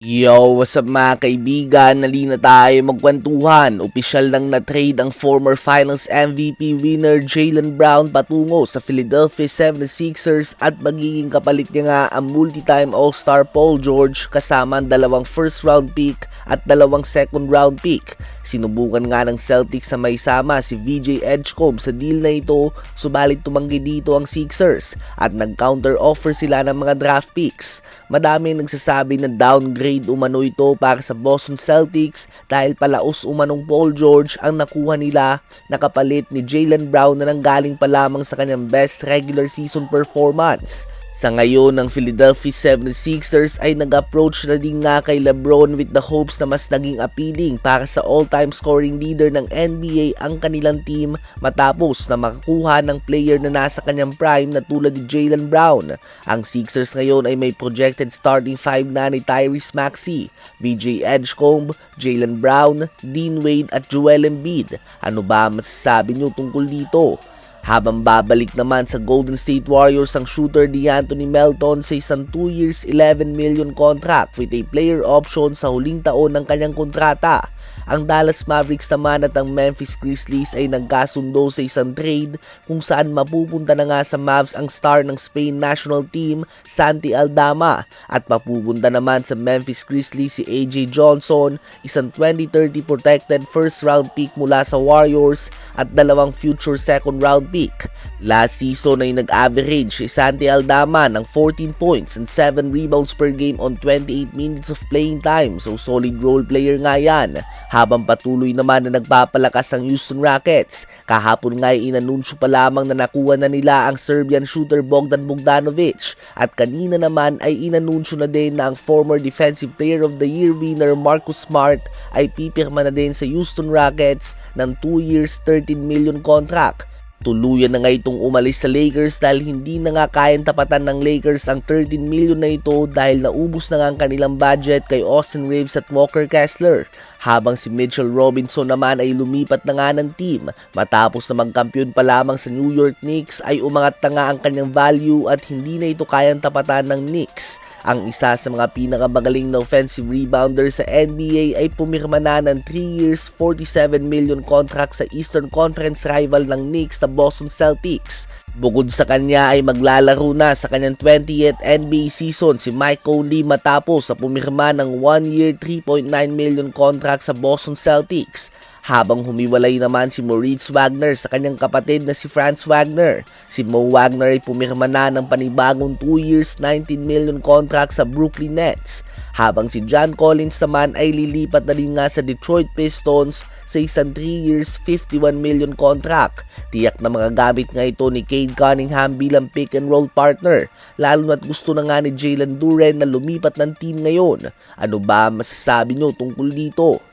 Yo, what's up mga kaibigan? Nalina tayo magkwentuhan. Opisyal nang na-trade ang former Finals MVP winner Jaylen Brown patungo sa Philadelphia 76ers at magiging kapalit niya nga ang multi-time All-Star Paul George kasama ang dalawang first round pick at dalawang second round pick. Sinubukan nga ng Celtics na may sama si VJ Edgecombe sa deal na ito, subalit tumanggi dito ang Sixers at nag-counter offer sila ng mga draft picks. Madami nagsasabi na downgrade umano ito para sa Boston Celtics dahil palaos umanong Paul George ang nakuha nila na kapalit ni Jaylen Brown na nanggaling pa lamang sa kanyang best regular season performance. Sa ngayon, ang Philadelphia 76ers ay nag-approach na din nga kay LeBron with the hopes na mas naging appealing para sa all-time scoring leader ng NBA ang kanilang team matapos na makakuha ng player na nasa kanyang prime na tulad ni Jaylen Brown. Ang Sixers ngayon ay may projected starting five na ni Tyrese Maxey, VJ Edgecombe, Jaylen Brown, Dean Wade at Joel Embiid. Ano ba masasabi nyo tungkol dito? Habang babalik naman sa Golden State Warriors ang shooter DeAnthony Melton sa isang 2 years 11 million contract with a player option sa huling taon ng kanyang kontrata. Ang Dallas Mavericks naman at ang Memphis Grizzlies ay nagkasundo sa isang trade kung saan mapupunta na nga sa Mavs ang star ng Spain national team Santi Aldama at mapupunta naman sa Memphis Grizzlies si AJ Johnson, isang 2030 protected first round pick mula sa Warriors at dalawang future second round pick. Last season ay nag-average si Santi Aldama ng 14 points and 7 rebounds per game on 28 minutes of playing time, so solid role player nga yan. Habang patuloy naman na nagpapalakas ang Houston Rockets, kahapon nga ay inanunsyo pa lamang na nakuha na nila ang Serbian shooter Bogdan Bogdanovic at kanina naman ay inanunsyo na din na ang former Defensive Player of the Year winner Marcus Smart ay pipirma na din sa Houston Rockets ng 2 years 13 million contract. Tuluyan na nga itong umalis sa Lakers dahil hindi na nga kayang tapatan ng Lakers ang 13 million na ito dahil naubos na nga ang kanilang budget kay Austin Reeves at Walker Kessler. Habang si Mitchell Robinson naman ay lumipat na nga ng team matapos na magkampiyon pa lamang sa New York Knicks ay umangat na nga ang kanyang value at hindi na ito kayang tapatan ng Knicks. Ang isa sa mga pinakamagaling na offensive rebounder sa NBA ay pumirma na ng 3 years 47 million contract sa Eastern Conference rival ng Knicks na Boston Celtics. Bukod sa kanya ay maglalaro na sa kanyang 20th NBA season si Mike Conley matapos na pumirma ng 1 year 3.9 million contract sa Boston Celtics. Habang humiwalay naman si Moritz Wagner sa kanyang kapatid na si Franz Wagner. Si Mo Wagner ay pumirma na ng panibagong 2 years 19 million contract sa Brooklyn Nets. Habang si John Collins naman ay lilipat na din nga sa Detroit Pistons sa isang 3 years 51 million contract. Tiyak na mga gamit nga ito ni Cade Cunningham bilang pick and roll partner, lalo na't gusto na nga ni Jalen Duren na lumipat ng team ngayon. Ano ba masasabi nyo tungkol dito?